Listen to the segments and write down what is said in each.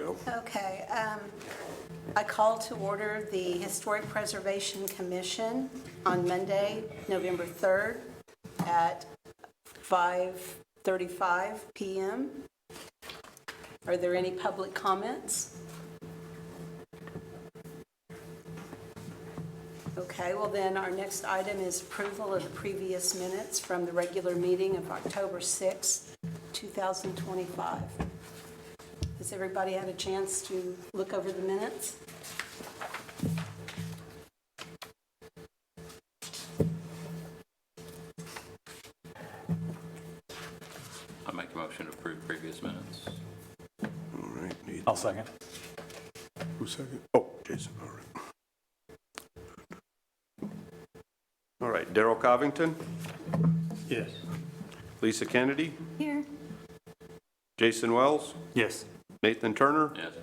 go. Okay, I call to order the Historic Preservation Commission on Monday, November 3rd at 5:35 PM. Are there any public comments? Okay, well then, our next item is approval of the previous minutes from the regular meeting of October 6th, 2025. Has everybody had a chance to look over the minutes? I make a motion to approve previous minutes. All right. I'll second. Who's second? Oh, Jason, all right. All right, Darrell Covington, Yes. Lisa Kennedy, Here. Jason Wells, Yes. Nathan Turner, Yes.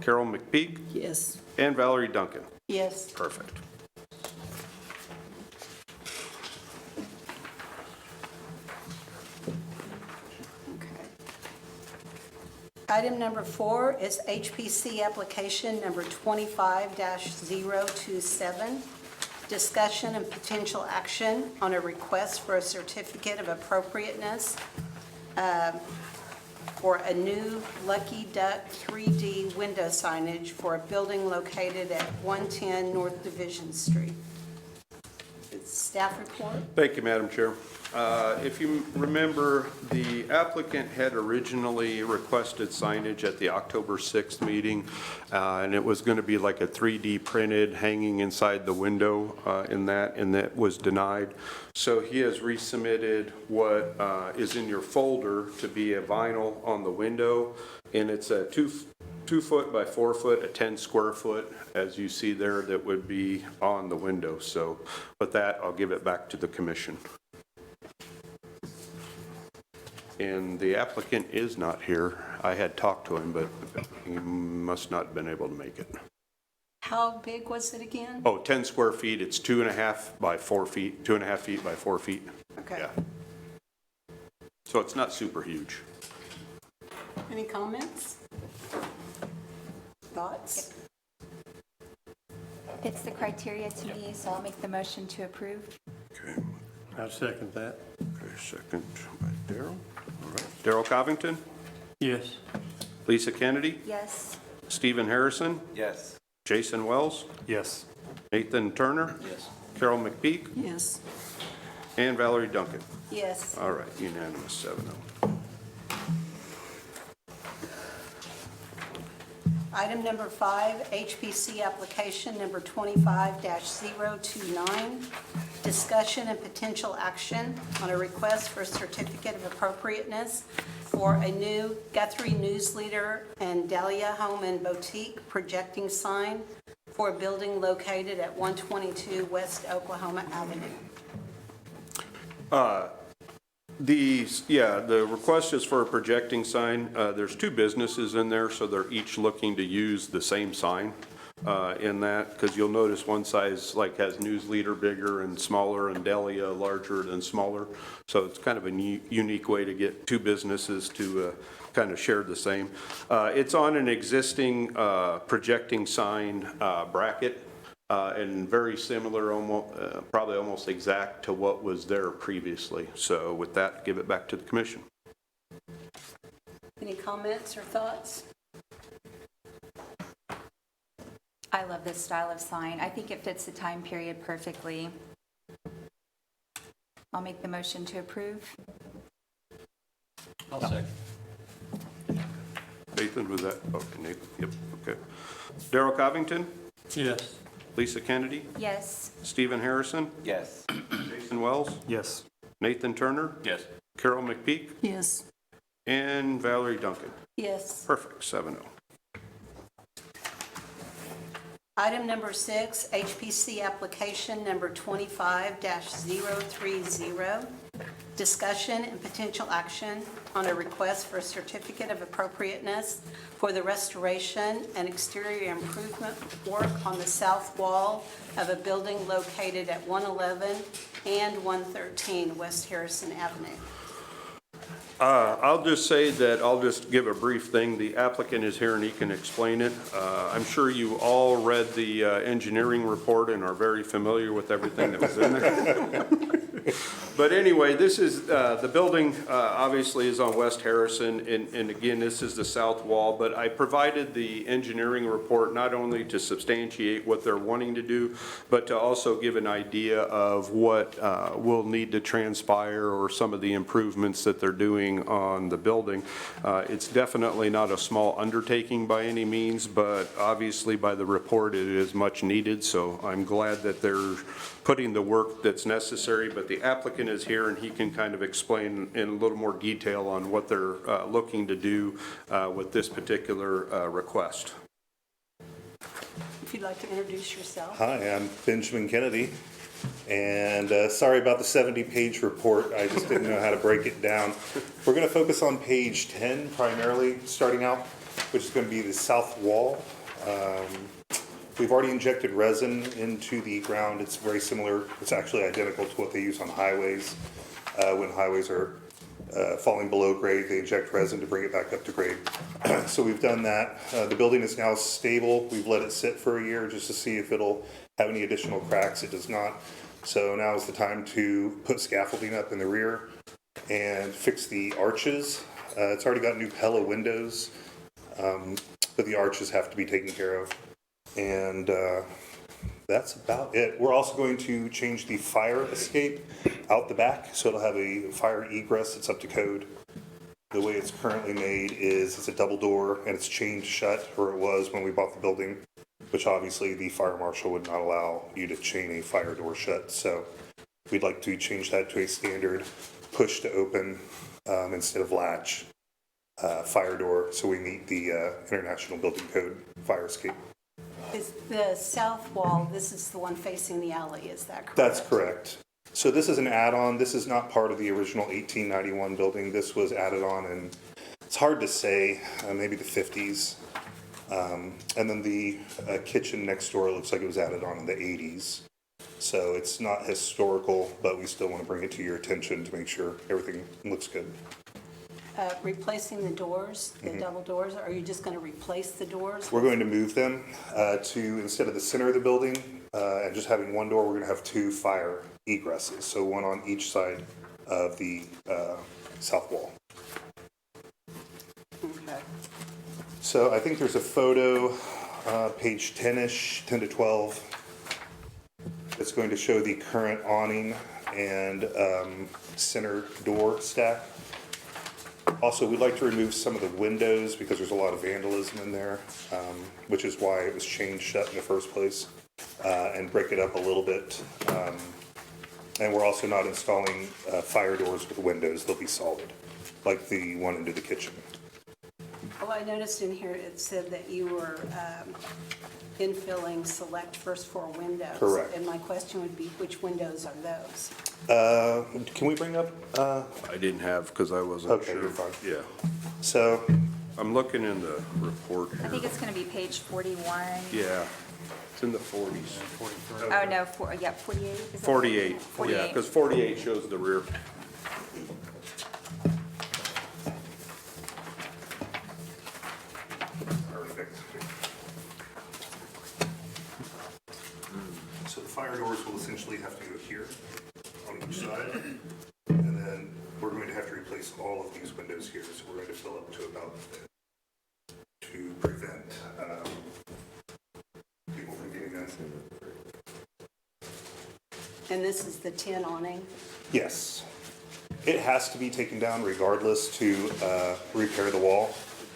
Carol McPeak, Yes. and Valerie Duncan. Yes. Perfect. Okay. Item number 4 is HPC application number 25-027. Discussion and potential action on a request for a certificate of appropriateness for a new Lucky Duck 3D window signage for a building located at 110 North Division Street. Staff report? Thank you, Madam Chair. If you remember, the applicant had originally requested signage at the October 6th meeting, and it was going to be like a 3D printed hanging inside the window and that was denied. So he has resubmitted what is in your folder to be a vinyl on the window, and it's a 2 foot by 4 foot, a 10 square foot, as you see there, that would be on the window. So with that, I'll give it back to the commission. And the applicant is not here. I had talked to him, but he must not have been able to make it. How big was it again? Oh, 10 square feet. It's 2.5 by 4 feet, 2.5 feet by 4 feet. Okay. Yeah. So it's not super huge. Any comments? Thoughts? It's the criteria to me, so I'll make the motion to approve. Okay. I'll second that. Okay, second by Darrell. All right. Darrell Covington, Yes. Lisa Kennedy, Yes. Stephen Harrison, Yes. Jason Wells, Yes. Nathan Turner, Yes. Carol McPeak, Yes. and Valerie Duncan. Yes. All right, unanimous, 7-0. Item number 5, HPC application number 25-029. Discussion and potential action on a request for a certificate of appropriateness for a new Guthrie Newsleader and Dahlia Home and Boutique projecting sign for a building located at 122 West Oklahoma Avenue. The request is for a projecting sign. There's 2 businesses in there, so they're each looking to use the same sign in that, because you'll notice one size like has Newsleader bigger and smaller and Dahlia larger than smaller. So it's kind of a unique way to get 2 businesses to kind of share the same. It's on an existing projecting sign bracket. And very similar, probably almost exact to what was there previously. So with that, give it back to the commission. Any comments or thoughts? I love this style of sign. I think it fits the time period perfectly. I'll make the motion to approve. I'll second. Nathan, was that? Okay, Nathan, yep, okay. Darrell Covington, Yes. Lisa Kennedy, Yes. Stephen Harrison, Yes. Jason Wells, Yes. Nathan Turner, Yes. Carol McPeak, Yes. and Valerie Duncan. Yes. Perfect, 7-0. Item number 6, HPC application number 25-030. Discussion and potential action on a request for a certificate of appropriateness for the restoration and exterior improvement work on the south wall of a building located at 111 and 113 West Harrison Avenue. I'll just say that, I'll just give a brief thing. The applicant is here and he can explain it. I'm sure you all read the engineering report and are very familiar with everything that was in there. But anyway, this is, the building obviously is on West Harrison, and again, this is the south wall, but I provided the engineering report not only to substantiate what they're wanting to do, but to also give an idea of what will need to transpire or some of the improvements that they're doing on the building. It's definitely not a small undertaking by any means, but obviously by the report, it is much needed, so I'm glad that they're putting the work that's necessary, but the applicant is here and he can kind of explain in a little more detail on what they're looking to do with this particular request. If you'd like to introduce yourself. Hi, I'm Benjamin Kennedy, and sorry about the 70-page report. I just didn't know how to break it down. We're going to focus on page 10 primarily, starting out, which is going to be the south wall. We've already injected resin into the ground. It's very similar. It's actually identical to what they use on highways. When highways are falling below grade, they inject resin to bring it back up to grade. So we've done that. The building is now stable. We've let it sit for a year just to see if it'll have any additional cracks. It does not. So now is the time to put scaffolding up in the rear and fix the arches. It's already got new Pella windows, but the arches have to be taken care of. And that's about it. We're also going to change the fire escape out the back, so it'll have a fire egress that's up to code. The way it's currently made is it's a double door and it's chained shut, or it was when we bought the building, which obviously the fire marshal would not allow you to chain a fire door shut. So we'd like to change that to a standard push to open instead of latch fire door, so we meet the International Building Code fire escape. Is the south wall, this is the one facing the alley, is that correct? That's correct. So this is an add-on. This is not part of the original 1891 building. This was added on in, it's hard to say, maybe the 50s. And then the kitchen next door looks like it was added on in the 80s. So it's not historical, but we still want to bring it to your attention to make sure everything looks good. Replacing the doors, the double doors, are you just going to replace the doors? We're going to move them to, instead of the center of the building and just having one door, we're going to have two fire egresses. So one on each side of the south wall. Okay. So I think there's a photo, page 10-ish, 10 to 12. It's going to show the current awning and center door stack. Also, we'd like to remove some of the windows because there's a lot of vandalism in there, which is why it was chained shut in the first place, and break it up a little bit. And we're also not installing fire doors with windows. They'll be solid, like the one into the kitchen. Well, I noticed in here it said that you were infilling select first floor windows. Correct. And my question would be, which windows are those? Can we bring up, I didn't have, because I wasn't Okay, sure. you're fine. Yeah. so, I'm looking in the report I here. think it's going to be page 41. Yeah, it's in the 40s. Oh, no, 48. Is that- 48, yeah, 48. because 48 shows the rear. So the fire doors will essentially have to go here on each side. And then we're going to have to replace all of these windows here. So we're going to fill up to about to prevent people from getting that. And this is the tin awning? Yes. It has to be taken down regardless to repair the wall.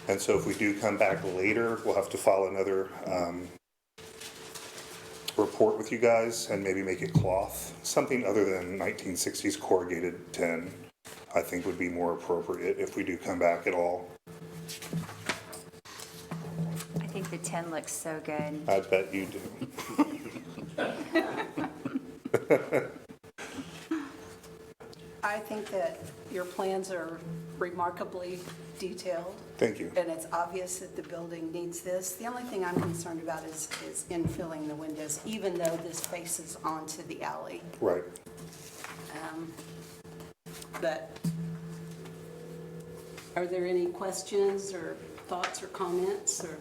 And so if we do come back later, we'll have to file another report with you guys and maybe make it cloth. Something other than 1960s corrugated tin, I think would be more appropriate if we do come back at all. I think the 10 looks so good. I bet you do. I think that your plans are remarkably detailed. Thank you. And it's obvious that the building needs this. The only thing I'm concerned about is infilling the windows, even though this faces onto the alley. Right. But Are there any questions or thoughts or comments or?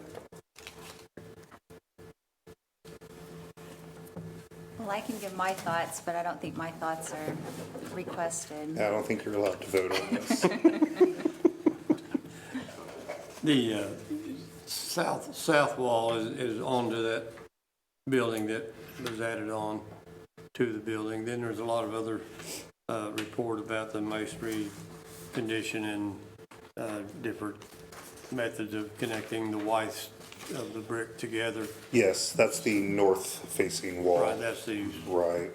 Well, I can give my thoughts, but I don't think my thoughts are requested. I don't think you're allowed to vote on this. The south wall is onto that building that was added on to the building. Then there's a lot of other report about the masonry condition and different methods of connecting the whites of the brick together. Yes, that's the north-facing wall. Right, that's the Right.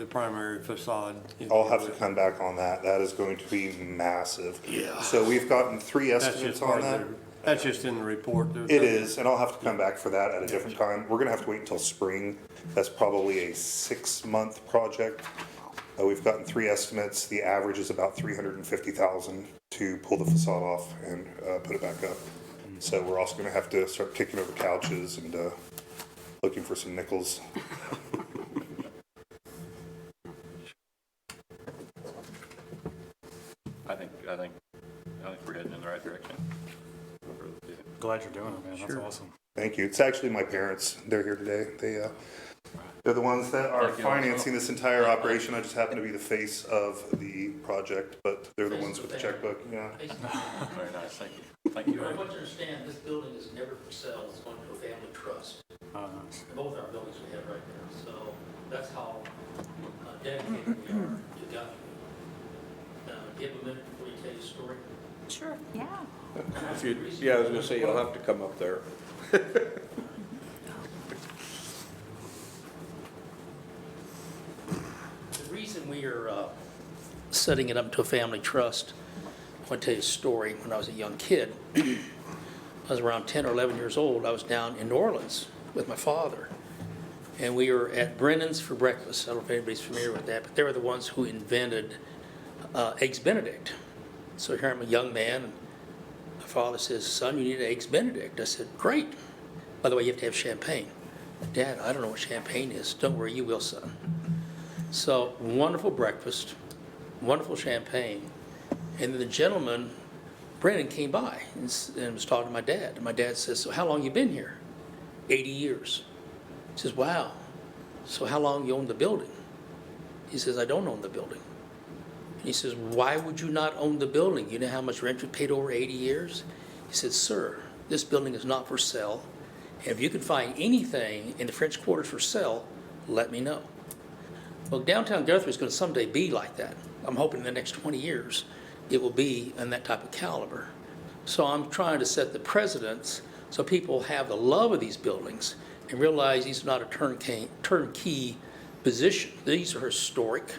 primary facade. I'll have to come back on that. That is going to be massive. Yeah. So we've gotten 3 That's estimates just on part that. of that's just in the report. It is, and I'll have to come back for that at a different time. We're gonna have to wait until spring. That's probably a 6-month project. We've gotten 3 estimates. The average is about $350,000 to pull the facade off and put it back up. So we're also gonna have to start kicking over couches and looking for some nickels. I think we're heading in the right direction. Glad you're doing it, man. That's awesome. Thank you. It's actually my parents. They're here today. They're the ones that are Thank you. financing this entire operation. I just happen to be the face of the project, but they're the ones with the checkbook, yeah. Very nice, thank you. Thank you. I want you to understand, this building is never for sale, it's going to a family trust. Both our buildings we have right now, so that's how dedicated we are to Guthrie. Give a minute before you tell your story. Sure. Yeah. Yeah, I was gonna say, you'll have to come up there. The reason we are setting it up to a family trust, I want to tell you a story. When I was a young kid, I was around 10 or 11 years old, I was down in New Orleans with my father. And we were at Brennan's for breakfast. I don't know if anybody's familiar with that, but they were the ones who invented Eggs Benedict. So here I'm a young man, and my father says, "Son, you need an Eggs Benedict." I said, "Great. By the way, you have to have champagne." "Dad, I don't know what champagne is." "Don't worry, you will, son." So wonderful breakfast, wonderful champagne. And then the gentleman, Brennan, came by and was talking to my dad. And my dad says, "So how long you been here?" 80 years. He says, "Wow. So how long you own the building?" He says, "I don't own the building." And he says, "Why would you not own the building? You know how much rent you paid over 80 years? He said, "Sir, this building is not for sale. And if you can find anything in the French Quarters for sale, let me know." Well, downtown Guthrie is going to someday be like that. I'm hoping in the next 20 years it will be in that type of caliber. So I'm trying to set the precedents so people have the love of these buildings and realize these are not a turnkey position. These are historic.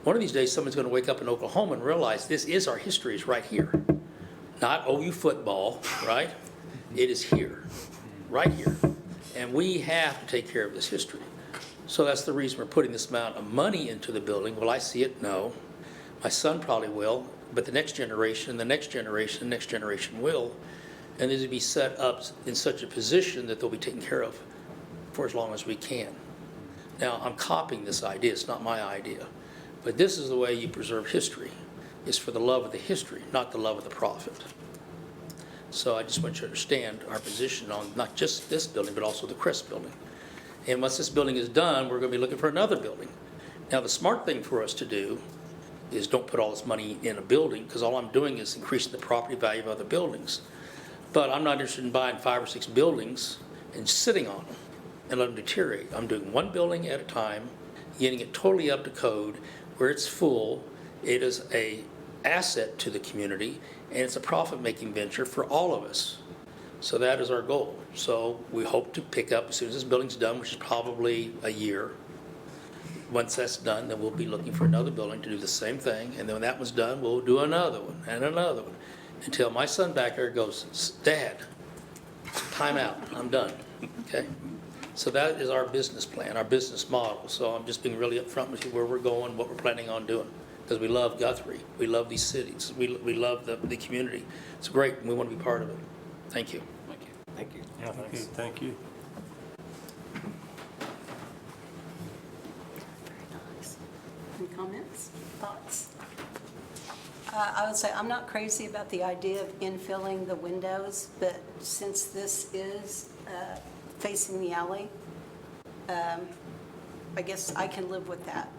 One of these days, someone's going to wake up in Oklahoma and realize this is our history, is right here. Not OU football, right? It is here, right here. And we have to take care of this history. So that's the reason we're putting this amount of money into the building. Will I see it? No. My son probably will, but the next generation, the next generation, the next generation will. And these will be set up in such a position that they'll be taken care of for as long as we can. Now, I'm copying this idea. It's not my idea. But this is the way you preserve history. It's for the love of the history, not the love of the profit. So I just want you to understand our position on not just this building, but also the Crest building. And once this building is done, we're going to be looking for another building. Now, the smart thing for us to do is don't put all this money in a building, because all I'm doing is increasing the property value of other buildings. But I'm not interested in buying 5 or 6 buildings and sitting on them and let them deteriorate. I'm doing one building at a time, getting it totally up to code, where it's full. It is a asset to the community, and it's a profit-making venture for all of us. So that is our goal. So we hope to pick up as soon as this building's done, which is probably a year. Once that's done, then we'll be looking for another building to do the same thing. And then when that one's done, we'll do another one and another one, until my son back there goes, "Dad, time out, I'm done." Okay? So that is our business plan, our business model. So I'm just being really upfront with you where we're going, what we're planning on doing. Because we love Guthrie. We love these cities. We love the community. It's great, and we want to be part of it. Thank you. Thank you. Thank you. Yeah, Okay, thanks. thank you. Very nice. Any comments, thoughts? I would say I'm not crazy about the idea of infilling the windows, but since this is facing the alley, I guess I can live with that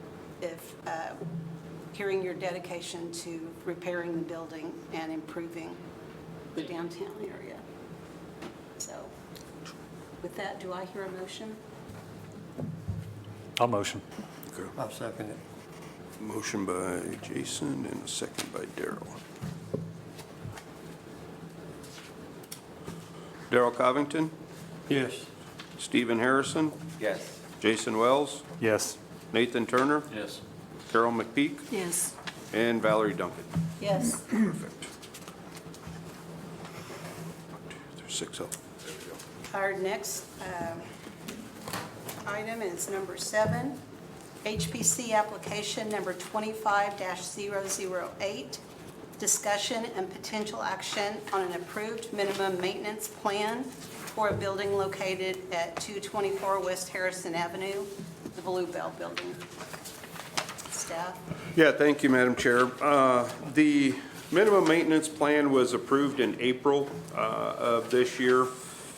if, hearing your dedication to repairing the building and improving the downtown area. So with that, do I hear a motion? I'll motion. I'll second it. Motion by Jason and a second by Daryl. Daryl Covington, Yes. Stephen Harrison, Yes. Jason Wells, Yes. Nathan Turner, Yes. Carol McPeak, Yes. and Valerie Duncan. Yes. Perfect. There's 6 of them. There we go. Our next item is number 7, HPC application number 25-008, discussion and potential action on an approved minimum maintenance plan for a building located at 224 West Harrison Avenue, the Bluebell Building. Staff? Yeah, thank you, Madam Chair. The minimum maintenance plan was approved in April of this year,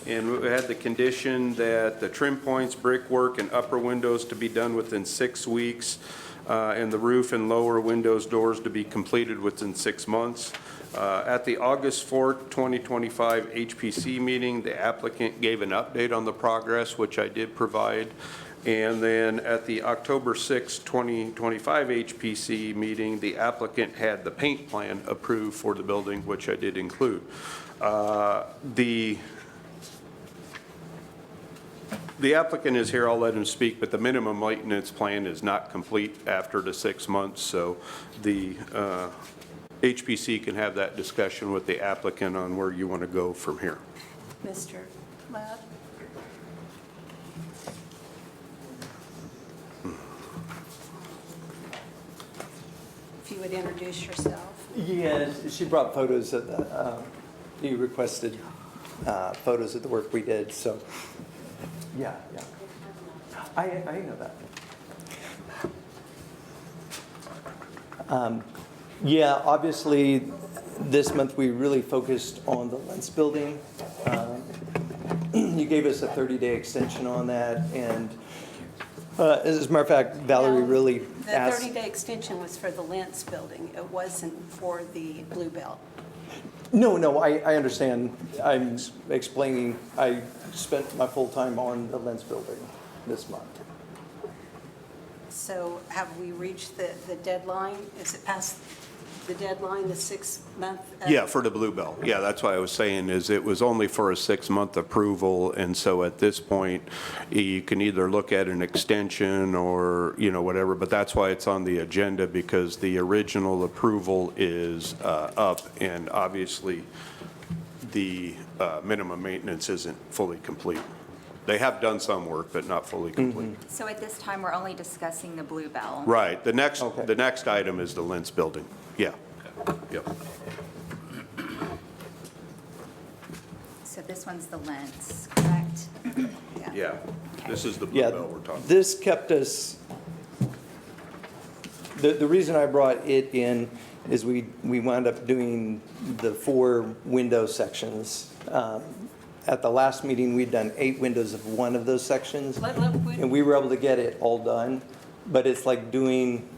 and we had the condition that the trim points, brickwork, and upper windows to be done within 6 weeks, and the roof and lower windows, doors to be completed within 6 months. At the August 4th, 2025 HPC meeting, the applicant gave an update on the progress, which I did provide. And then at the October 6, 2025 HPC meeting, the applicant had the paint plan approved for the building, which I did include. The applicant is here, I'll let him speak, but the minimum maintenance plan is not complete after the 6 months, so the HPC can have that discussion with the applicant on where you want to go from here. Mr. Ladd? If you would introduce yourself. Yes, she brought photos of the, you requested photos of the work we did, so, yeah. I know that. Yeah, obviously, this month we really focused on the Lentz building. You gave us a 30-day extension on that, and as a matter of fact, Valerie No, really The asked. 30-day extension was for the Lentz building. It wasn't for the Bluebell. No, I understand. I'm explaining, I spent my full time on the Lentz building this month. So have we reached the deadline? Is it past the deadline, the 6-month? Yeah, for the Bluebell. Yeah, that's what I was saying, is it was only for a 6-month approval, and so at this point, you can either look at an extension or, you know, whatever, but that's why it's on the agenda, because the original approval is up, and obviously, the minimum maintenance isn't fully complete. They have done some work, but not fully complete. So at this time, we're only discussing the Bluebell. Right, the next item is the Lentz building. Yeah. Yep. So this one's the Lentz, correct? Yeah, this is the Yeah, Bluebell we're talking about. this kept us, the reason I brought it in is we wound up doing the 4 window sections. At the last meeting, we'd done 8 windows of one of those sections, and we were able to get it all done. But it's like doing,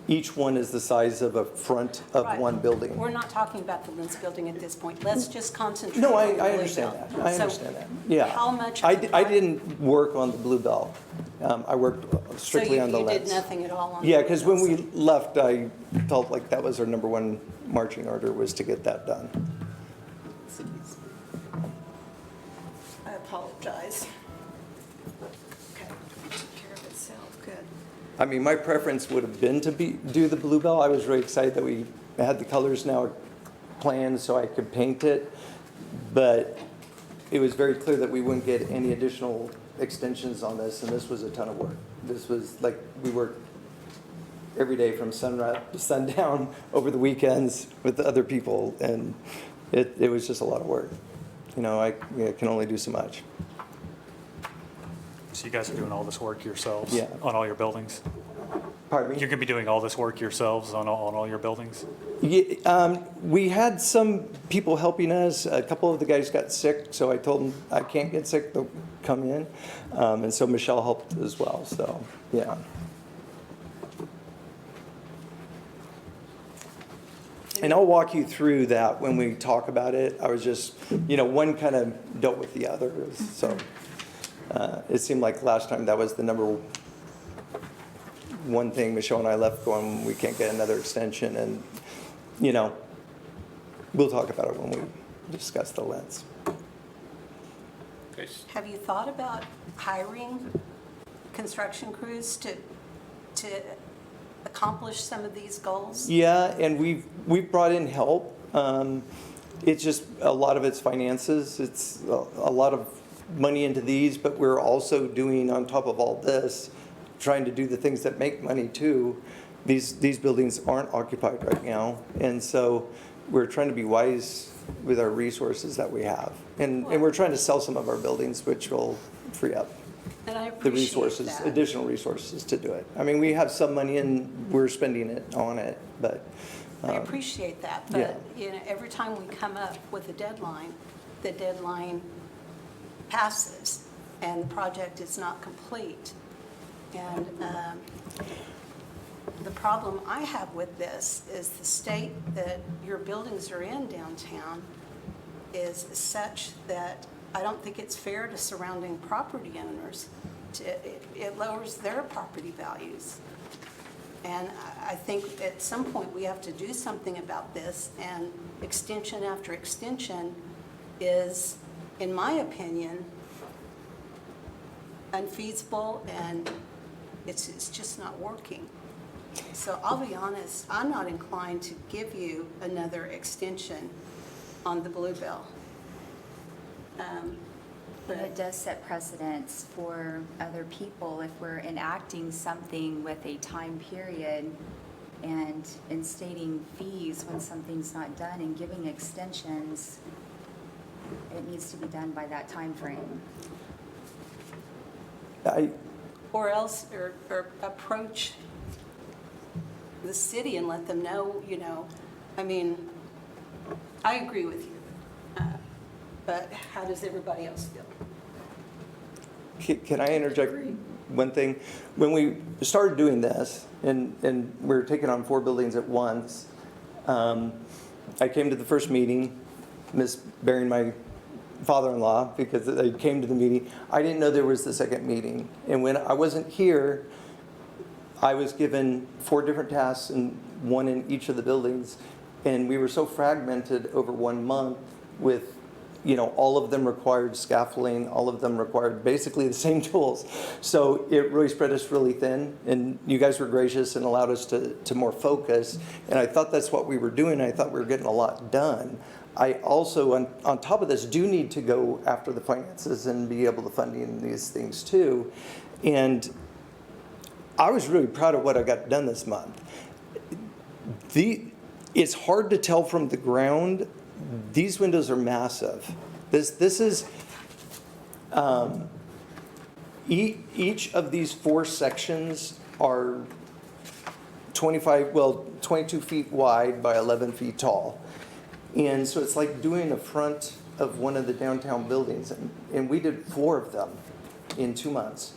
each one is the size of a front of Right. one building. We're not talking about the Lentz building at this point. Let's just concentrate No, on the I understand Bluebell. that. I So understand that. Yeah. How much? I didn't work on the Bluebell. I worked strictly on the So you Lentz. did nothing at all on the Yeah, because when we Bluebell. left, I felt like that was our number one marching order, was to get that done. I apologize. Okay, took care of itself, good. I mean, my preference would have been to do the Bluebell. I was really excited that we had the colors now planned so I could paint it. But it was very clear that we wouldn't get any additional extensions on this, and this was a ton of work. This was like, we worked every day from sunrise to sundown over the weekends with the other people, and it was just a lot of work. You know, I can only do so much. So you guys are doing all this work yourselves? Yeah. On all your buildings? Pardon me? You're going to be doing all this work yourselves on all your buildings? Yeah, we had some people helping us. A couple of the guys got sick, so I told them I can't get sick, they'll come in. And so Michelle helped as well, so, yeah. And I'll walk you through that when we talk about it. I was just, one kind of dealt with the other, so. It seemed like last time that was the number one thing Michelle and I left going, we can't get another extension, and, we'll talk about it when we discuss the lens. Okay, Have you thought about hiring construction crews to accomplish some of these goals? Yeah, and we've brought in help. It's just, a lot of it's finances. It's a lot of money into these, but we're also doing, on top of all this, trying to do the things that make money too. These buildings aren't occupied right now, and so we're trying to be wise with our resources that we have. And we're trying to sell some of our buildings, which will free up And I the appreciate resources, that. additional resources to do it. I mean, we have some money and we're spending it on it, but I appreciate that, yeah. but, every time we come up with a deadline, the deadline passes and the project is not complete. And the problem I have with this is the state that your buildings are in downtown is such that I don't think it's fair to surrounding property owners. It lowers their property values. And I think at some point we have to do something about this, and extension after extension is, in my opinion, unfeasible, and it's just not working. So I'll be honest, I'm not inclined to give you another extension on the Bluebell. But it does set precedents for other people if we're enacting something with a time period and instating fees when something's not done and giving extensions. It needs to be done by that time frame. Or else, or approach the city and let them know, I mean, I agree with you. But how does everybody else feel? Can I interject one thing? When we started doing this, and we were taking on 4 buildings at once, I came to the first meeting, misbearing my father-in-law because they came to the meeting. I didn't know there was the second meeting. And when I wasn't here, I was given 4 different tasks and 1 in each of the buildings. And we were so fragmented over 1 month with, all of them required scaffolding, all of them required basically the same tools. So it really spread us really thin, and you guys were gracious and allowed us to more focus. And I thought that's what we were doing. I thought we were getting a lot done. I also, on top of this, do need to go after the finances and be able to fund these things too. And I was really proud of what I got done this month. It's hard to tell from the ground. These windows are massive. This is, each of these 4 sections are 22 feet wide by 11 feet tall. And so it's like doing a front of one of the downtown buildings. And we did 4 of them in 2 months.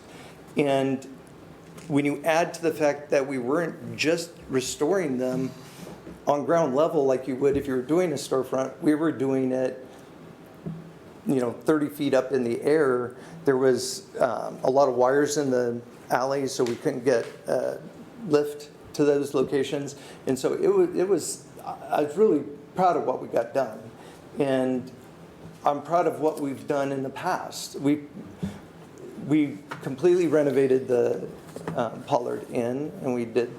And when you add to the fact that we weren't just restoring them on ground level like you would if you were doing a storefront, we were doing it, 30 feet up in the air. There was a lot of wires in the alley, so we couldn't get lift to those locations. And so I was really proud of what we got done. And I'm proud of what we've done in the past. We completely renovated the Pollard Inn, and we did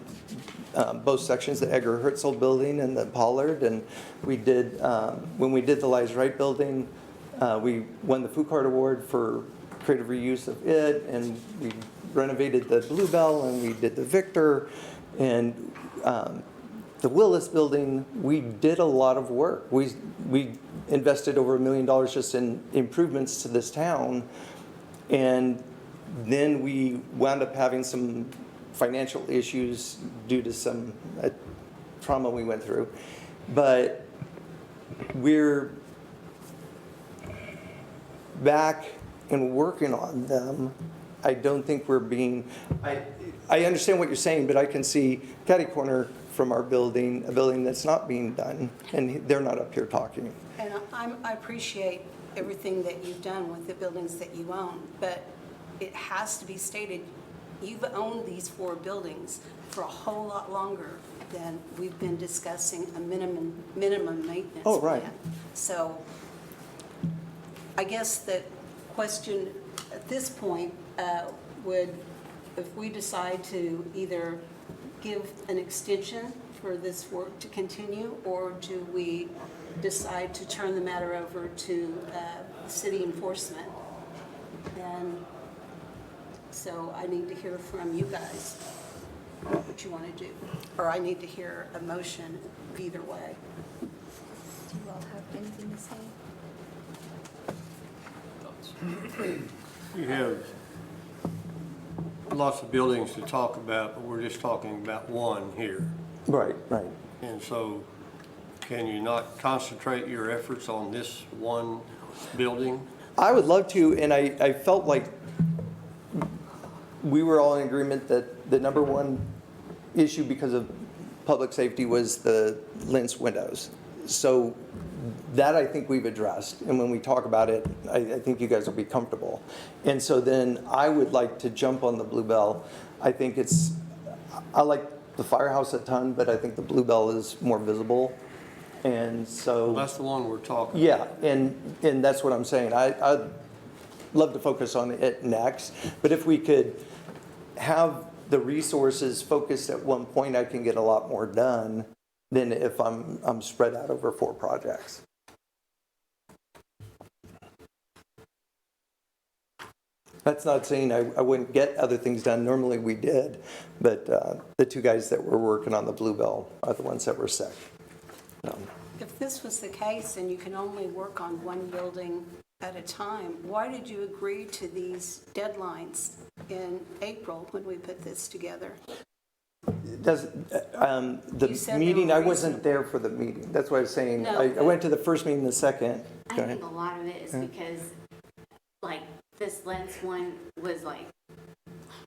both sections, the Edgar Herzl building and the Pollard. And we did, when we did the Lies Right building, we won the Foucault Award for creative reuse of it, and we renovated the Bluebell, and we did the Victor, and the Willis building. We did a lot of work. We invested over $1 million just in improvements to this town, and then we wound up having some financial issues due to some trauma we went through. But we're back and working on them. I don't think we're being, I understand what you're saying, but I can see catty corner from our building, a building that's not being done, and they're not up here talking. And I appreciate everything that you've done with the buildings that you own, but it has to be stated, you've owned these 4 buildings for a whole lot longer than we've been discussing a minimum maintenance plan. Oh, right. So I guess the question at this point would, if we decide to either give an extension for this work to continue, or do we decide to turn the matter over to city enforcement? And so I need to hear from you guys what you want to do, or I need to hear a motion either way. Do you all have anything to say? You have lots of buildings to talk about, but we're just talking about one here. Right, right. And so can you not concentrate your efforts on this one building? I would love to, and I felt like we were all in agreement that the number one issue because of public safety was the lens windows. So that I think we've addressed, and when we talk about it, I think you guys will be comfortable. And so then I would like to jump on the Bluebell. I think I like the Firehouse a ton, but I think the Bluebell is more visible. And so. Well, that's the one we're talking. Yeah, and that's what I'm saying. I'd love to focus on it next, but if we could have the resources focused at one point, I can get a lot more done than if I'm spread out over 4 projects. That's not saying I wouldn't get other things done. Normally we did, but the 2 guys that were working on the Bluebell are the ones that were sick. If this was the case and you can only work on one building at a time, why did you agree to these deadlines in April when we put this together? The You said they meeting, were I wasn't there for the meeting. That's what I was saying. No, I but- went to the first meeting, the second. I Go ahead. think a lot of it is because, like, this lens one was like,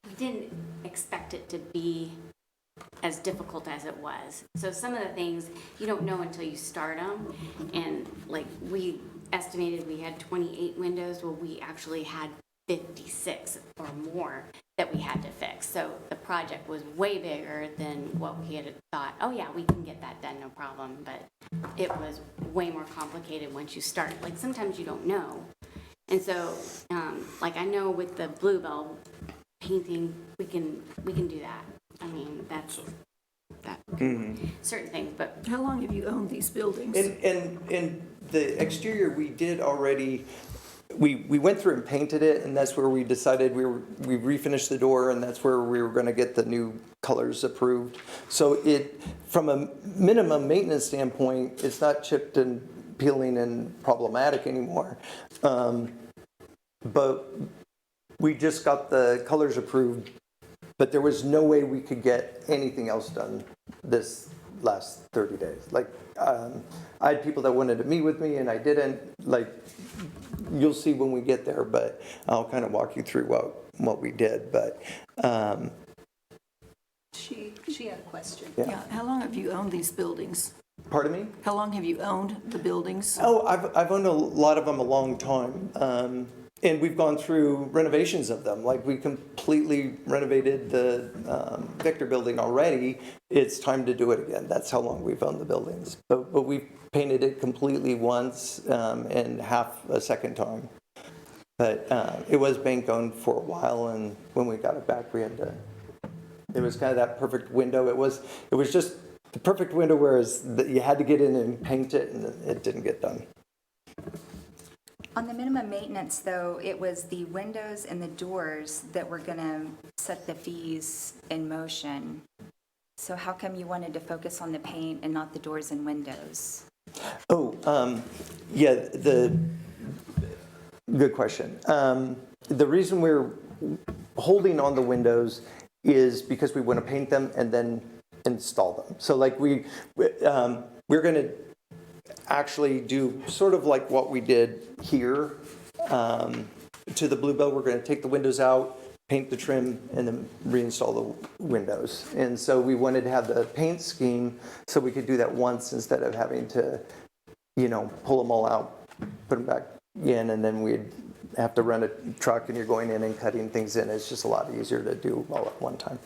we didn't expect it to be as difficult as it was. So some of the things you don't know until you start them. And like, we estimated we had 28 windows. Well, we actually had 56 or more that we had to fix. So the project was way bigger than what we had thought. Oh yeah, we can get that done, no problem. But it was way more complicated once you start. Like sometimes you don't know. And so, like I know with the Bluebell painting, we can do that. I mean, that's that certain things, but How long have you owned these buildings? And the exterior, we did already, we went through and painted it, and that's where we decided we refinished the door, and that's where we were gonna get the new colors approved. So from a minimum maintenance standpoint, it's not chipped and peeling and problematic anymore. But we just got the colors approved, but there was no way we could get anything else done this last 30 days. Like, I had people that wanted to meet with me and I didn't. Like, you'll see when we get there, but I'll kind of walk you through what we did. But She had a question. Yeah, how long have you owned these buildings? pardon me? How long have you owned the buildings? Oh, I've owned a lot of them a long time. And we've gone through renovations of them. Like, we completely renovated the Victor building already. It's time to do it again. That's how long we've owned the buildings. But we've painted it completely once and half a second time. But it was bank owned for a while, and when we got it back, we had to, it was kind of that perfect window. It was just the perfect window, whereas you had to get in and paint it, and it didn't get done. On the minimum maintenance, though, it was the windows and the doors that were going to set the fees in motion. So how come you wanted to focus on the paint and not the doors and windows? Oh, yeah, good question. The reason we're holding on the windows is because we want to paint them and then install them. So like we're going to actually do sort of like what we did here to the Bluebell. We're going to take the windows out, paint the trim, and then reinstall the windows. And so we wanted to have the paint scheme so we could do that once instead of having to, pull them all out, put them back in, and then we'd have to run a truck and you're going in and cutting things in. It's just a lot easier to do all at one time.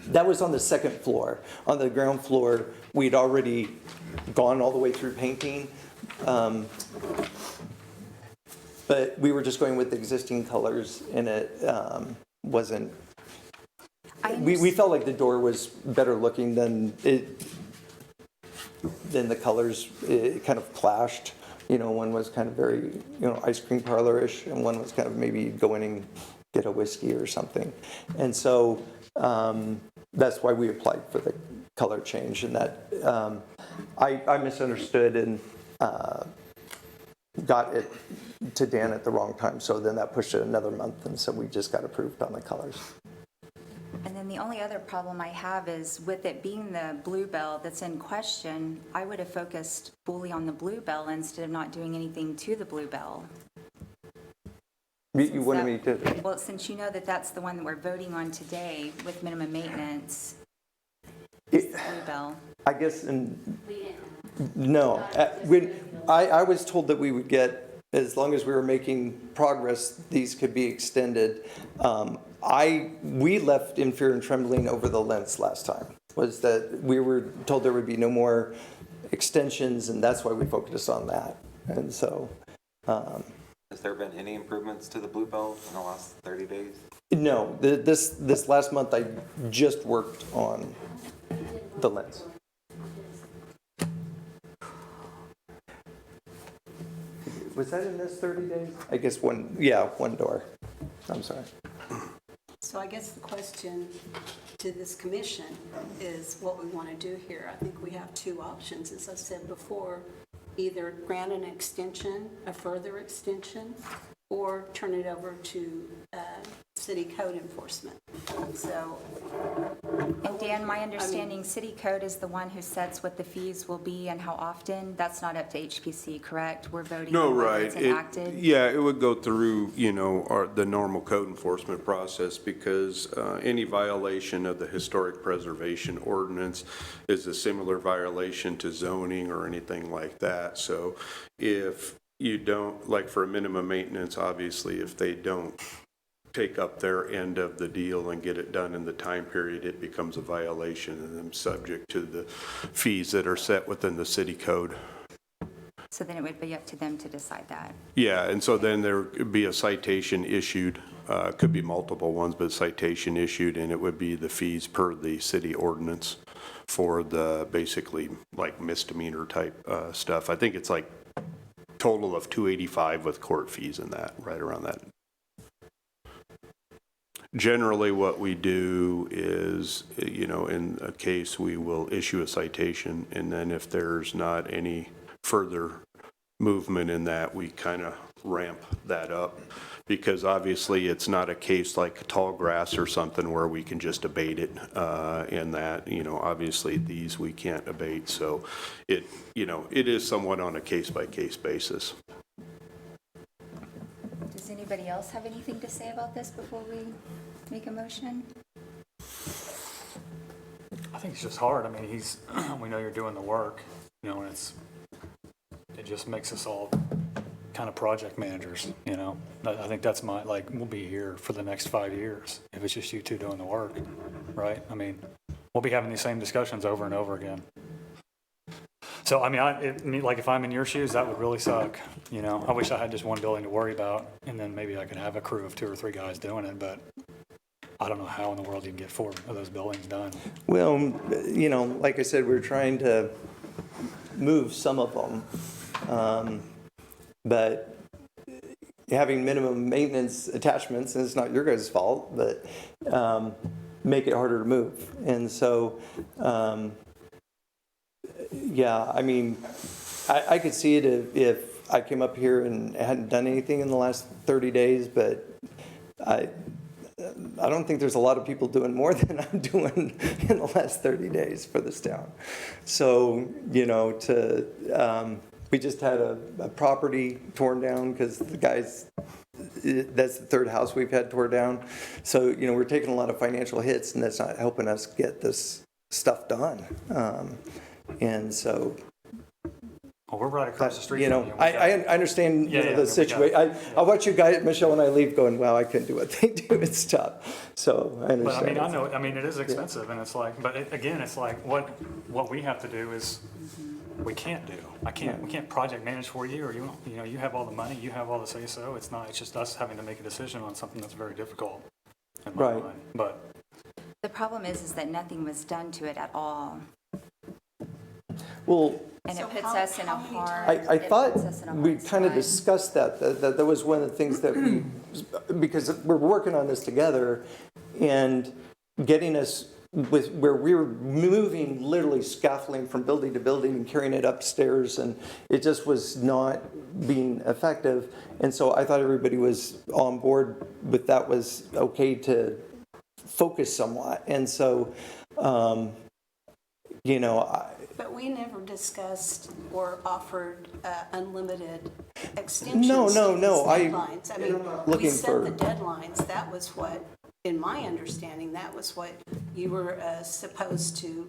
That was on the second floor. On the ground floor, we'd already gone all the way through painting. But we were just going with the existing colors, and it wasn't. We felt like the door was better looking than the colors. It kind of clashed. One was kind of very, ice cream parlor-ish, and one was kind of maybe go in and get a whiskey or something. And so that's why we applied for the color change. And that I misunderstood and got it to Dan at the wrong time. So then that pushed it another month, and so we just got approved on the colors. And then the only other problem I have is with it being the Bluebell that's in question, I would have focused fully on the Bluebell instead of not doing anything to the Bluebell. You wanted me to? Well, since you know that that's the one that we're voting on today with minimum maintenance, it's the Bluebell. I guess, no. I was told that we would get, as long as we were making progress, these could be extended. We left in fear and trembling over the lengths last time, was that we were told there would be no more extensions, and that's why we focused on that. And so... Has there been any improvements to the Bluebell in the last 30 days? No, this last month I just worked on the lens. Was that in this 30 days? I guess one door. I'm sorry. So I guess the question to this commission is what we want to do here. I think we have two options, as I said before. Either grant an extension, a further extension, or turn it over to city code enforcement. So, And Dan, my understanding, city code is the one who sets what the fees will be and how often. That's not up to HPC, correct? We're voting No, on whether right. it's enacted. It would go through, the normal code enforcement process, because any violation of the historic preservation ordinance is a similar violation to zoning or anything like that. So if you don't, like for a minimum maintenance, obviously, if they don't take up their end of the deal and get it done in the time period, it becomes a violation and then subject to the fees that are set within the city code. So then it would be up to them to decide that. Yeah, and so then there could be a citation issued, could be multiple ones, but citation issued, and it would be the fees per the city ordinance for the basically like misdemeanor type stuff. I think it's like total of $285 with court fees and that, right around that. Generally, what we do is, in a case, we will issue a citation, and then if there's not any further movement in that, we kind of ramp that up, because obviously it's not a case like tall grass or something where we can just abate it in that, obviously these we can't abate. So it is somewhat on a case-by-case basis. Does anybody else have anything to say about this before we make a motion? I think it's just hard. I mean, we know you're doing the work, and it just makes us all kind of project managers, I think that's we'll be here for the next 5 years if it's just you two doing the work, right? I mean, we'll be having these same discussions over and over again. So, I mean, if I'm in your shoes, that would really suck, I wish I had just one building to worry about, and then maybe I could have a crew of 2 or 3 guys doing it, but I don't know how in the world you can get 4 of those buildings done. Well, like I said, we're trying to move some of them. But having minimum maintenance attachments, and it's not your guys' fault, but make it harder to move. And so, I mean, I could see it if I came up here and hadn't done anything in the last 30 days, but I don't think there's a lot of people doing more than I'm doing in the last 30 days for this town. So, you know, we just had a property torn down because the guys, that's the third house we've had torn down. So, you know, we're taking a lot of financial hits, and that's not helping us get this stuff done. And so, Well, we're right across the street you know, from you. I understand, you Yeah, know, yeah, the we got situation. it. I watch you guys, Michelle and I leave going, wow, I couldn't do what they do. It's tough. So I But I understand. mean, I know, I mean, it is expensive, and it's like, but again, it's like, what we have to do is, we can't do. We can't project manage for you, or you know, you have all the money, you have all the say-so. It's just us having to make a decision on something that's very difficult in my Right. mind. But The problem is that nothing was done to it at all. Well, And So it puts how- us in a how many hard. I it thought puts us in a we hard kind of spot. discussed that was one of the things that we, because we're working on this together and getting us with, where we were moving literally scaffolding from building to building and carrying it upstairs, and it just was not being effective. And so I thought everybody was on board with that was okay to focus somewhat. And so, you know, But we never discussed or offered unlimited extensions No, to no, these no, deadlines. I mean, we looking set for- the deadlines, that was what, in my understanding, that was what you were supposed to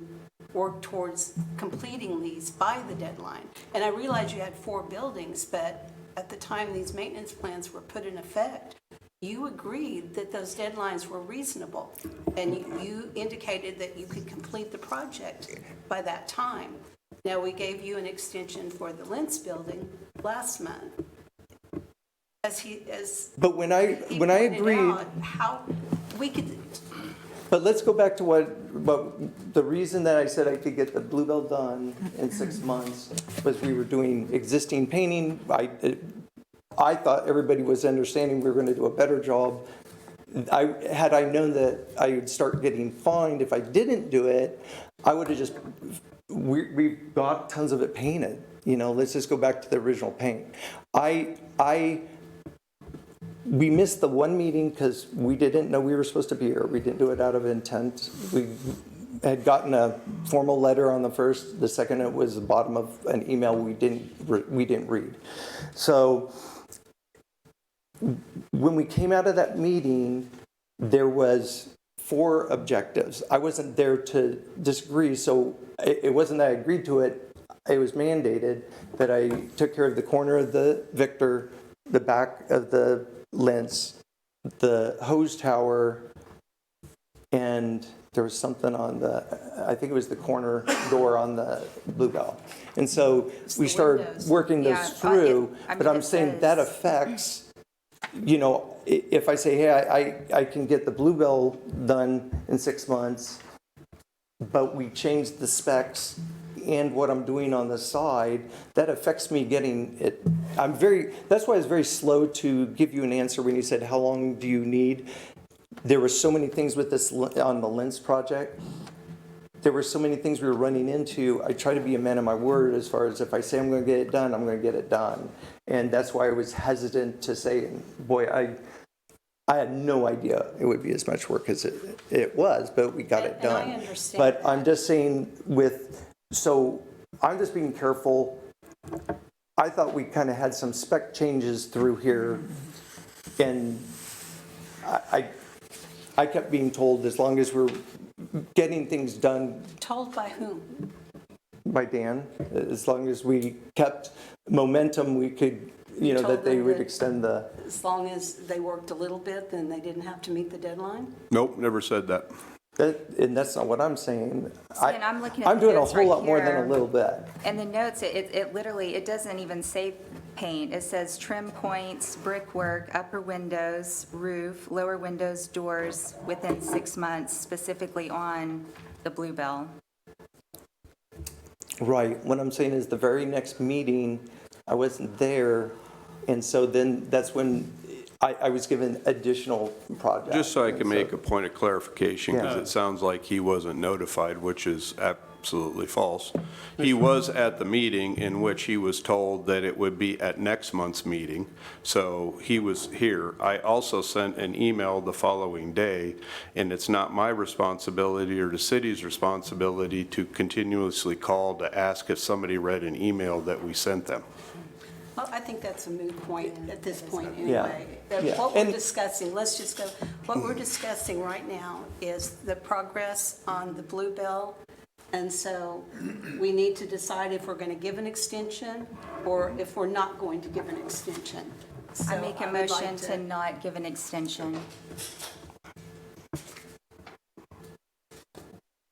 work towards completing these by the deadline. And I realize you had 4 buildings, but at the time these maintenance plans were put in effect, you agreed that those deadlines were reasonable, and you indicated that you could complete the project by that time. Now, we gave you an extension for the Lentz building last month. but when I He agreed. pointed out how we could, But let's go back to what the reason that I said I could get the Bluebell done in 6 months was we were doing existing painting. I thought everybody was understanding we were going to do a better job. Had I known that I would start getting fined if I didn't do it, I would have just, we've got tons of it painted. You know, let's just go back to the original paint. We missed the one meeting because we didn't know we were supposed to be here. We didn't do it out of intent. We had gotten a formal letter on the first. The second, it was the bottom of an email we didn't read. So when we came out of that meeting, there was 4 objectives. I wasn't there to disagree, so it wasn't that I agreed to it. It was mandated that I took care of the corner of the Victor, the back of the Lentz, the hose tower, and there was something on I think it was the corner door on the Bluebell. And so we the started windows. working Yeah, those through, I but mean, I'm it saying that says- affects, you know, if I say, hey, I can get the Bluebell done in 6 months, but we changed the specs and what I'm doing on the side, that affects me getting it. That's why I was very slow to give you an answer when you said, how long do you need? There were so many things with this on the Lentz project. There were so many things we were running into. I try to be a man of my word as far as if I say I'm going to get it done, I'm going to get it done. And that's why I was hesitant to say, boy, I had no idea it would be as much work as it was, but we got it And I done. understand But that. I'm just saying so I'm just being careful. I thought we kind of had some spec changes through here, and I kept being told as long as we're getting things done told by whom? by Dan, as long as we kept momentum, we could, you know, Told that they them would that- extend the. As long as they worked a little bit, then they didn't have to meet the deadline? Nope, never said that. And that's not what I'm saying. And I'm looking at I'm the doing a notes whole right lot more than here. a little bit. And the notes, it literally, it doesn't even say paint. It says trim points, brickwork, upper windows, roof, lower windows, doors within 6 months, specifically on the Bluebell. Right. What I'm saying is the very next meeting, I wasn't there. And so then that's when I was given additional projects. Just so I can make a point of clarification, because Yeah. it sounds like he wasn't notified, which is absolutely false. He was at the meeting in which he was told that it would be at next month's meeting, so he was here. I also sent an email the following day, and it's not my responsibility or the city's responsibility to continuously call to ask if somebody read an email that we sent them. Well, I think that's a moot point at this point Yeah. anyway. Yeah. What we're And- discussing, let's just go, what we're discussing right now is the progress on the Bluebell. And so we need to decide if we're going to give an extension or if we're not going to give an extension. So I make a would like motion to not give an extension.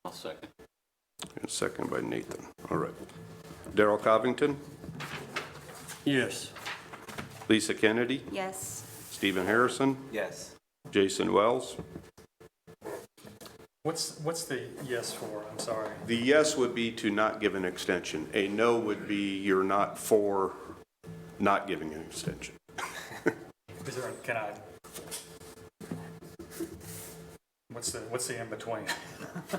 I'll second. And second by Nathan. All right. Darrell Covington, Yes. Lisa Kennedy, Yes. Stephen Harrison, Yes. Jason Wells. What's the yes for? I'm sorry. The yes would be to not give an extension. A no would be you're not for not giving an extension. Is there, can I? What's the in between?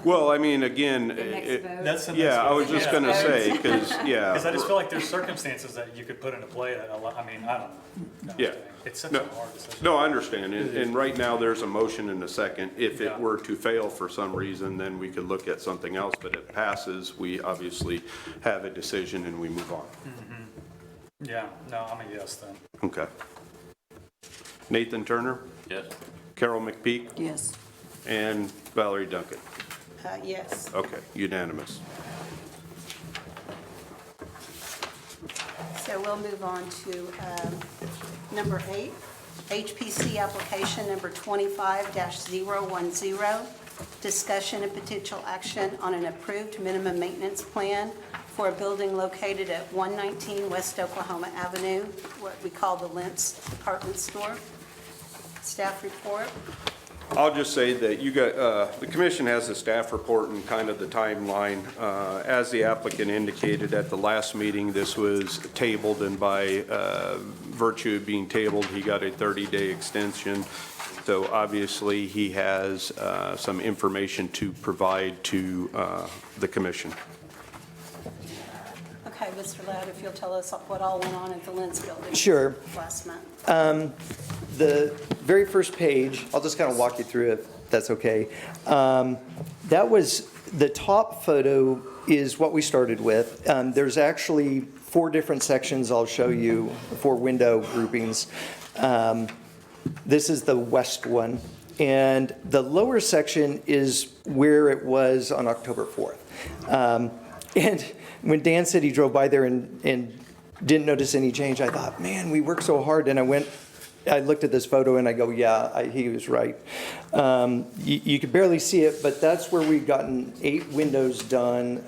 Well, I mean, again, next vote. That's the next yeah, I vote. was just Yeah. going to say, because, yeah. Because I just feel like there's circumstances that you could put into play that, I mean, I don't know. Yeah. It's such No. a hard decision. No, I understand, and right now, there's a motion and a second. If Yeah. it were to fail for some reason, then we could look at something else, but it passes, we obviously have a decision and we move on. Yeah, no, I'm a yes then. Okay. Nathan Turner, Yes. Carol McPeak, Yes. and Valerie Duncan. Yes. Okay, unanimous. So we'll move on to number 8, HPC application number 25-010, discussion and potential action on an approved minimum maintenance plan for a building located at 119 West Oklahoma Avenue, what we call the Lentz Department Store. Staff report. I'll just say that you got, the commission has a staff report and kind of the timeline. As the applicant indicated at the last meeting, this was tabled, and by virtue of being tabled, he got a 30-day extension. So obviously, he has some information to provide to the commission. Okay, Mr. Ladd, if you'll tell us what all went on at the Lentz building. Sure. Last month. The very first page, I'll just kind of walk you through it, if that's okay. That was, the top photo is what we started with. There's actually 4 different sections I'll show you, 4 window groupings. This is the west one. And the lower section is where it was on October 4th. And when Dan said he drove by there and didn't notice any change, I thought, man, we worked so hard. And I looked at this photo and I go, yeah, he was right. You could barely see it, but that's where we've gotten 8 windows done.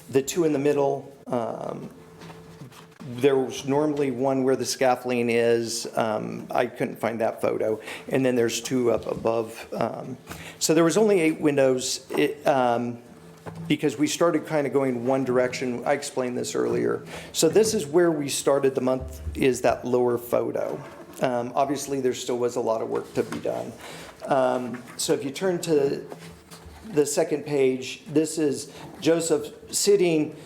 The 2 in the middle, there was normally one where the scaffolding is. I couldn't find that photo. And then there's 2 up above. So there was only 8 windows. Because we started kind of going one direction. I explained this earlier. So this is where we started the month, is that lower photo. Obviously, there still was a lot of work to be done. So if you turn to the second page, this is Joseph sitting.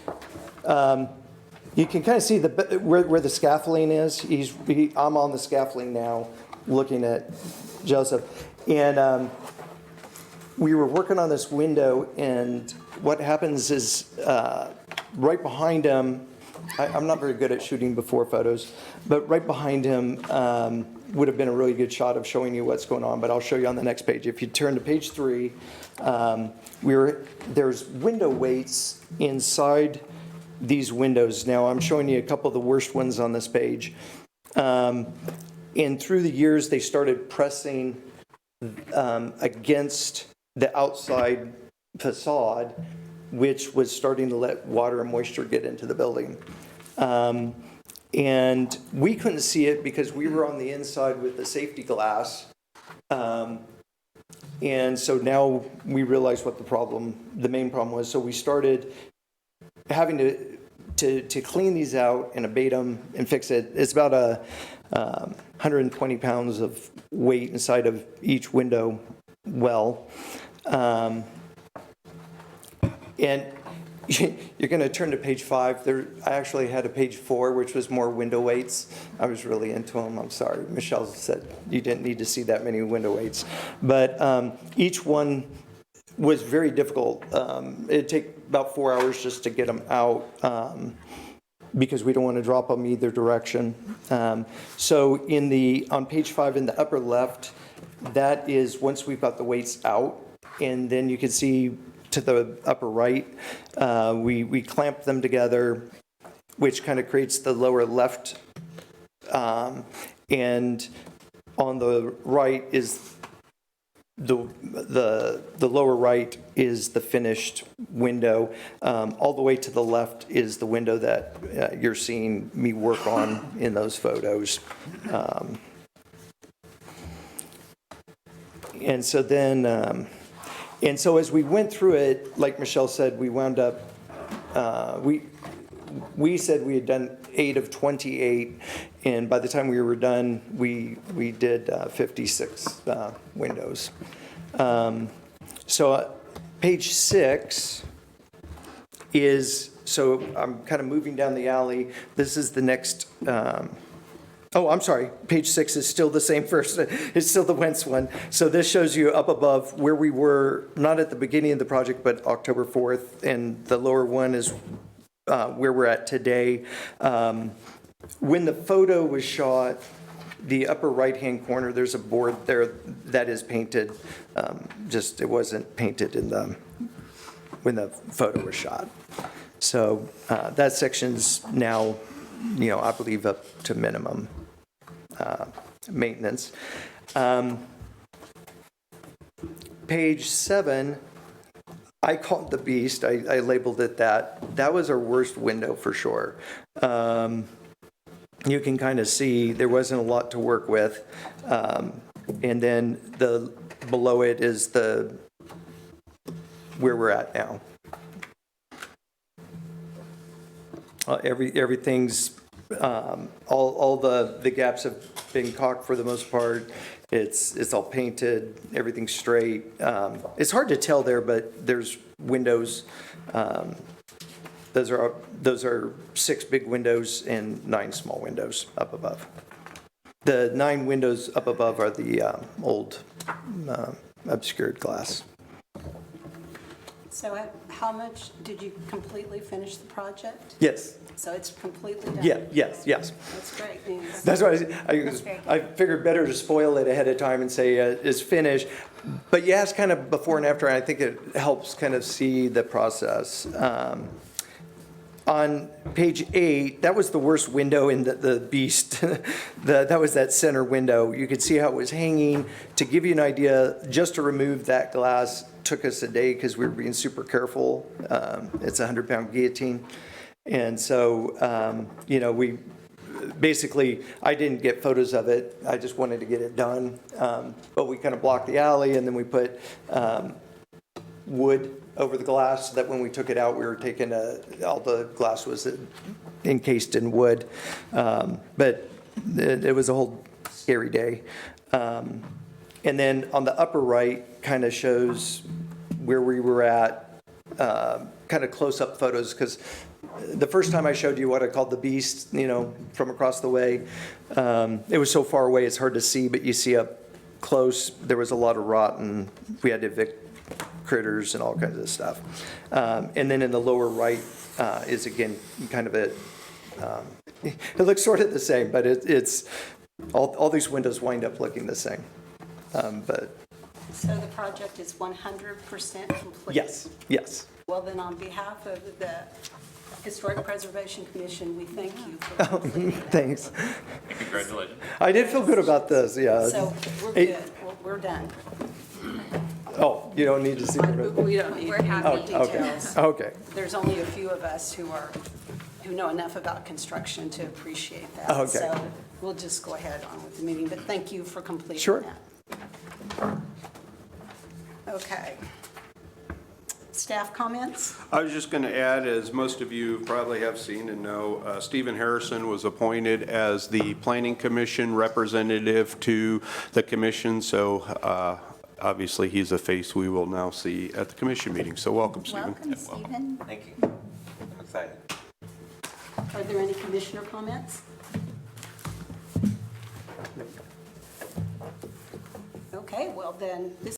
You can kind of see where the scaffolding is. I'm on the scaffolding now, looking at Joseph. And we were working on this window, and what happens is right behind him, I'm not very good at shooting before photos, but right behind him would have been a really good shot of showing you what's going on, but I'll show you on the next page. If you turn to page 3, there's window weights inside these windows. Now, I'm showing you a couple of the worst ones on this page. And through the years, they started pressing against the outside facade, which was starting to let water and moisture get into the building. And we couldn't see it because we were on the inside with the safety glass. And so now we realize what the main problem was. So we started having to clean these out and abate them and fix it. It's about 120 pounds of weight inside of each window well. And you're going to turn to page 5. I actually had a page 4, which was more window weights. I was really into them. I'm sorry. Michelle said you didn't need to see that many window weights. But each one was very difficult. It'd take about 4 hours just to get them out because we don't want to drop them either direction. So on page 5 in the upper left, that is once we've got the weights out, and then you can see to the upper right, we clamp them together, which kind of creates the lower left. And on the right is the lower right is the finished window. All the way to the left is the window that you're seeing me work on in those photos. And so then, and so as we went through it, like Michelle said, we wound up, we said we had done 8 of 28, and by the time we were done, we did 56 windows. So page 6 is, so I'm kind of moving down the alley. This is the next, oh, I'm sorry, page 6 is still the same first, it's still the Wentz one. So this shows you up above where we were, not at the beginning of the project, but October 4th, and the lower one is where we're at today. When the photo was shot, the upper right-hand corner, there's a board there that is painted, just it wasn't painted when the photo was shot. So that section's now, I believe up to minimum maintenance. Page 7, I called the beast. I labeled it that. That was our worst window for sure. You can kind of see there wasn't a lot to work with. And then below it is where we're at now. Everything's all the gaps have been caulked for the most part. It's all painted, everything's straight. It's hard to tell there, but there's windows. Those are 6 big windows and 9 small windows up above. The 9 windows up above are the old obscured glass. So how much, did you completely finish the project? Yes. So it's completely done? Yeah. Yes. That's great news. That's why I figured better to spoil it ahead of time and say it's finished. But you asked kind of before and after, and I think it helps kind of see the process. On page 8, that was the worst window in the beast. That was that center window. You could see how it was hanging. To give you an idea, just to remove that glass took us a day because we were being super careful. It's a 100-pound guillotine. And so, we basically, I didn't get photos of it. I just wanted to get it done. But we kind of blocked the alley, and then we put wood over the glass so that when we took it out, we were taking all the glass was encased in wood. But it was a whole scary day. And then on the upper right kind of shows where we were at, kind of close-up photos, because the first time I showed you what I called the beast, from across the way, it was so far away it's hard to see, but you see up close, there was a lot of rot, and we had to evict critters and all kinds of stuff. And then in the lower right is, again, kind of it looks sort of the same, but it's all these windows wind up looking the same. So the project is 100% complete? Yes. Well, then on behalf of the Historic Preservation Commission, we thank you for completing it. Thanks. Congratulations. I did feel good about this, yeah. So we're good, we're done. Oh, you don't need to see it? We don't need We're any happy. more Okay. details. Okay. There's only a few of us who know enough about construction to appreciate that. Okay. So we'll just go ahead on with the meeting, but thank you for completing Sure. that. Okay. Staff comments? I was just going to add, as most of you probably have seen and know, Stephen Harrison was appointed as the Planning Commission representative to the commission, so obviously, he's a face we will now see at the commission meeting. So welcome, Stephen. Welcome, Stephen. Thank you. I'm excited. Are there any commissioner comments? Okay, well then, this